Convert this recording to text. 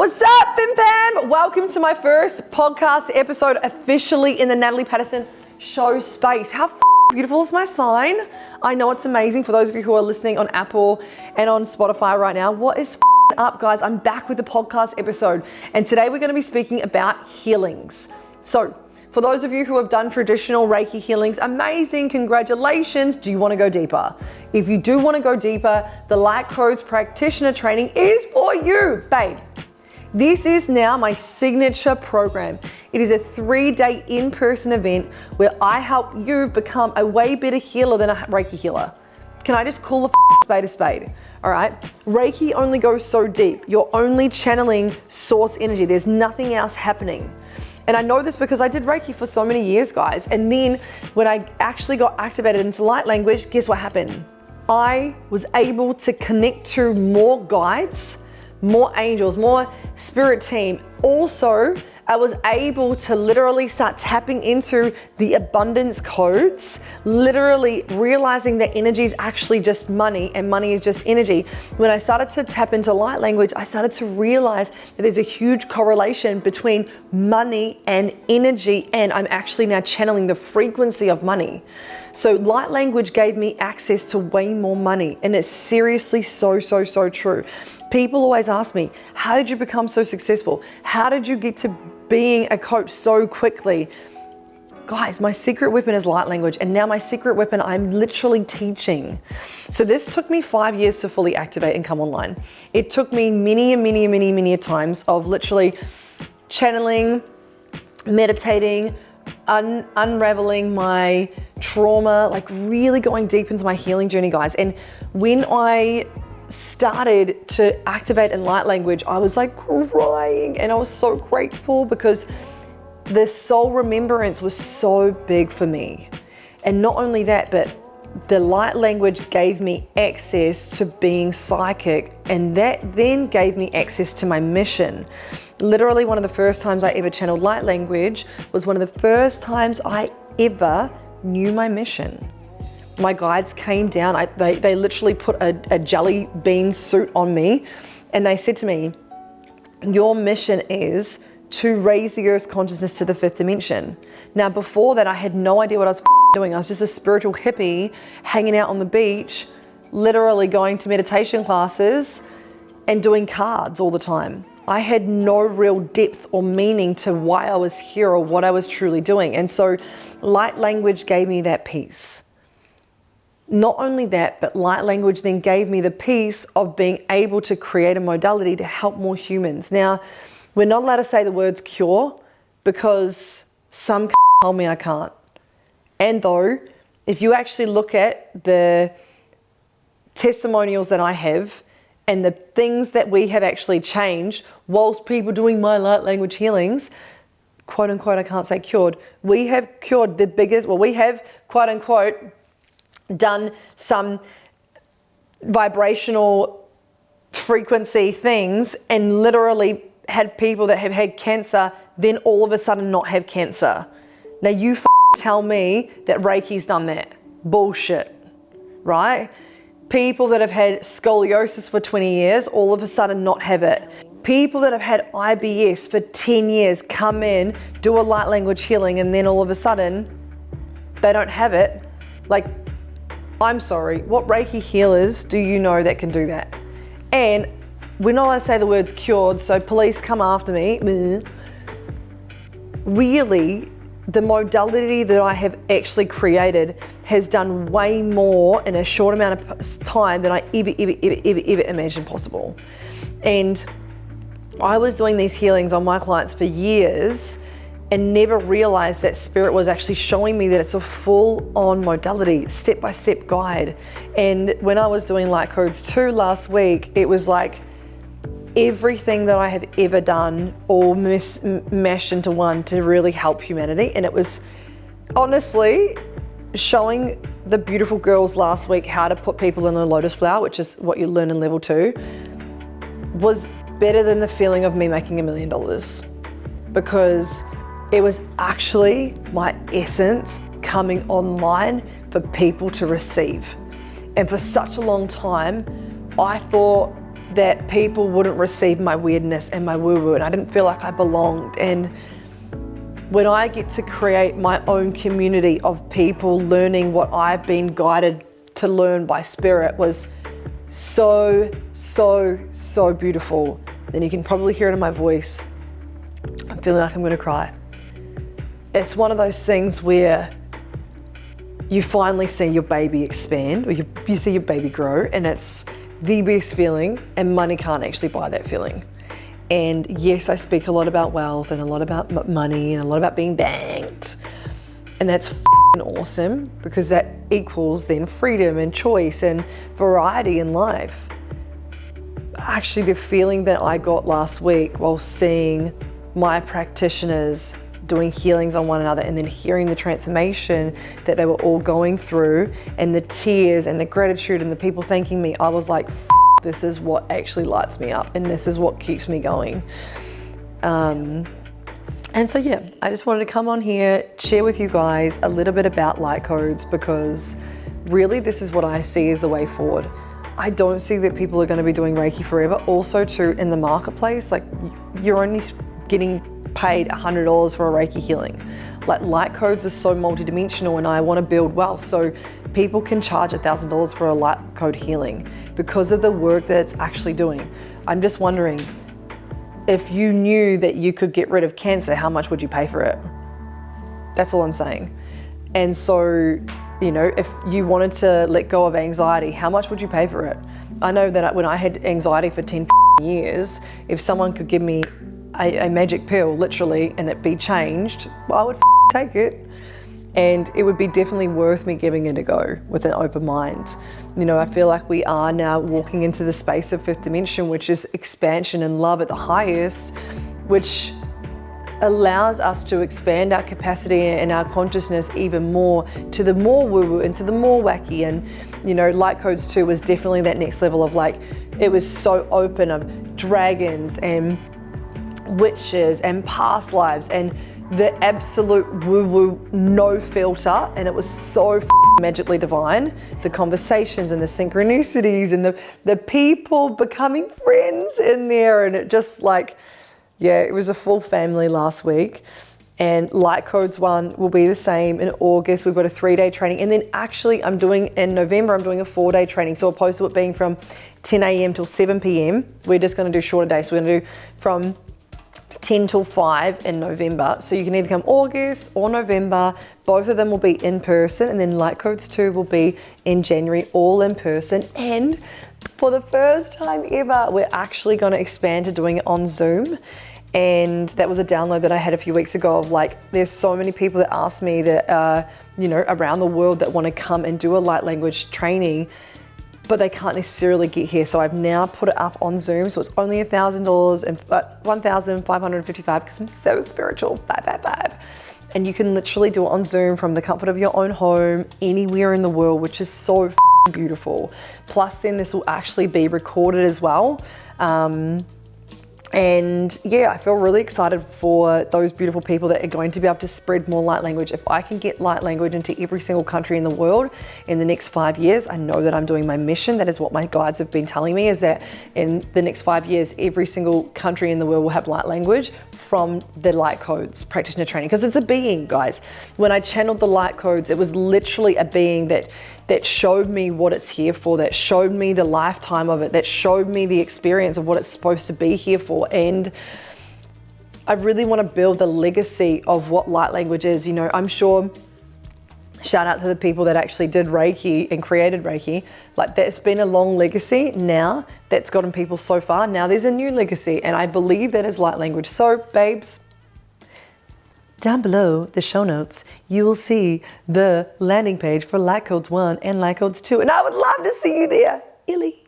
What's up, Fim Pam? Welcome to my first podcast episode officially in the Natalie Patterson Show space. How beautiful is my sign? I know it's amazing for those of you who are listening on Apple and on Spotify right now. What is up, guys? I'm back with a podcast episode, and today we're going to be speaking about healings. So, for those of you who have done traditional Reiki healings, amazing, congratulations. Do you want to go deeper? If you do want to go deeper, the Light Codes Practitioner Training is for you, babe. This is now my signature program. It is a 3-day in-person event where I help you become a way better healer than a Reiki healer. Can I just call a spade? All right. Reiki only goes so deep. You're only channeling source energy. There's nothing else happening. And I know this because I did Reiki for so many years, guys. And then when I actually got activated into light language, guess what happened? I was able to connect to more guides, more angels, more spirit team. Also, I was able to literally start tapping into the abundance codes, literally realizing that energy is actually just money and money is just energy. When I started to tap into light language, I started to realize that there's a huge correlation between money and energy, and I'm actually now channeling the frequency of money. So light language gave me access to way more money, and it's seriously so true. People always ask me, how did you become so successful? How did you get to being a coach so quickly? Guys, my secret weapon is light language, and now my secret weapon I'm literally teaching. So this took me 5 years to fully activate and come online. It took me many times of literally channeling, meditating, unraveling my trauma, like really going deep into my healing journey, guys. And when I started to activate in light language, I was like crying, and I was so grateful because the soul remembrance was so big for me. And not only that, but the light language gave me access to being psychic, and that then gave me access to my mission. Literally one of the first times I ever channeled light language was one of the first times I ever knew my mission. My guides came down, they literally put a jelly bean suit on me, and they said to me, your mission is to raise the Earth's consciousness to the 5th dimension. Now before that, I had no idea what I was doing. I was just a spiritual hippie hanging out on the beach, literally going to meditation classes and doing cards all the time. I had no real depth or meaning to why I was here or what I was truly doing. And so light language gave me that peace. Not only that, but light language then gave me the peace of being able to create a modality to help more humans. Now, we're not allowed to say the words cure because some told me I can't. And though, if you actually look at the testimonials that I have and the things that we have actually changed whilst people doing my light language healings, quote unquote, I can't say cured, we have cured the biggest, well, we have quote unquote done some vibrational frequency things and literally had people that have had cancer then all of a sudden not have cancer. Now you tell me that Reiki's done that. Bullshit, right? People that have had scoliosis for 20 years all of a sudden not have it. People that have had IBS for 10 years come in, do a light language healing, and then all of a sudden they don't have it. Like, I'm sorry, what Reiki healers do you know that can do that? And we're not allowed to say the words cured, so police come after me. Really, the modality that I have actually created has done way more in a short amount of time than I ever imagined possible. And I was doing these healings on my clients for years and never realized that spirit was actually showing me that it's a full-on modality, step-by-step guide. And when I was doing Light Codes 2 last week, it was like everything that I have ever done all mashed into one to really help humanity. And it was honestly showing the beautiful girls last week how to put people in a lotus flower, which is what you learn in level 2, was better than the feeling of me making $1 million, because it was actually my essence coming online for people to receive. And for such a long time, I thought that people wouldn't receive my weirdness and my woo-woo, and I didn't feel like I belonged. And when I get to create my own community of people learning what I've been guided to learn by spirit was so, so, so beautiful. Then you can probably hear it in my voice. I'm feeling like I'm gonna cry. It's one of those things where you finally see your baby expand, or you see your baby grow, and it's the best feeling, and money can't actually buy that feeling. And yes, I speak a lot about wealth and a lot about money and a lot about being banked. And that's awesome, because that equals then freedom and choice and variety in life. Actually, the feeling that I got last week while seeing my practitioners doing healings on one another, and then hearing the transformation that they were all going through, and the tears and the gratitude and the people thanking me, I was like, this is what actually lights me up, and this is what keeps me going. And so yeah, I just wanted to come on here, share with you guys a little bit about light codes, because really this is what I see as the way forward. I don't see that people are going to be doing Reiki forever. Also too, in the marketplace, like, you're only getting paid $100 for a Reiki healing. Like, light codes are so multidimensional, and I want to build wealth, so people can charge $1,000 for a light code healing because of the work that it's actually doing. I'm just wondering, if you knew that you could get rid of cancer, how much would you pay for it? That's all I'm saying. And so, you know, if you wanted to let go of anxiety, how much would you pay for it? I know that when I had anxiety for 10 years, if someone could give me a magic pill, literally, and it be changed, well, I would take it. And it would be definitely worth me giving it a go with an open mind. You know, I feel like we are now walking into the space of fifth dimension, which is expansion and love at the highest, which allows us to expand our capacity and our consciousness even more to the more woo-woo and to the more wacky. And, you know, Light Codes 2 was definitely that next level of, like, it was so open, of dragons and witches and past lives and the absolute woo-woo, no filter, and it was so magically divine. The conversations and the synchronicities and the people becoming friends in there, and it just, like, yeah, it was a full family last week. And Light Codes 1 will be the same in August. We've got a 3-day training, and then actually in November, I'm doing a 4-day training. So opposed to it being from 10 a.m. till 7 p.m, we're just going to do shorter days. So we're going to do from 10 till 5 in November. So you can either come August or November. Both of them will be in person, and then Light Codes 2 will be in January, all in person. And for the first time ever, we're actually going to expand to doing it on Zoom. And that was a download that I had a few weeks ago of, like, there's so many people that ask me that, you know, around the world that want to come and do a light language training, but they can't necessarily get here. So I've now put it up on Zoom. So it's only $1,000 and $1,555 because I'm so spiritual, 555. And you can literally do it on Zoom from the comfort of your own home, anywhere in the world, which is so beautiful. Plus then this will actually be recorded as well. And yeah, I feel really excited for those beautiful people that are going to be able to spread more light language. If I can get light language into every single country in the world in the next 5 years, I know that I'm doing my mission. That is what my guides have been telling me, is that in the next 5 years, every single country in the world will have light language from the Light Codes practitioner training. Because it's a being, guys. When I channeled the Light Codes, it was literally a being that showed me what it's here for, that showed me the lifetime of it, that showed me the experience of what it's supposed to be here for. And I really want to build the legacy of what light language is. You know, I'm sure, shout out to the people that actually did Reiki and created Reiki, like, that's been a long legacy now that's gotten people so far. Now there's a new legacy, and I believe that is light language. So babes, down below the show notes, you will see the landing page for Light Codes 1 and Light Codes 2. And I would love to see you there. Illy.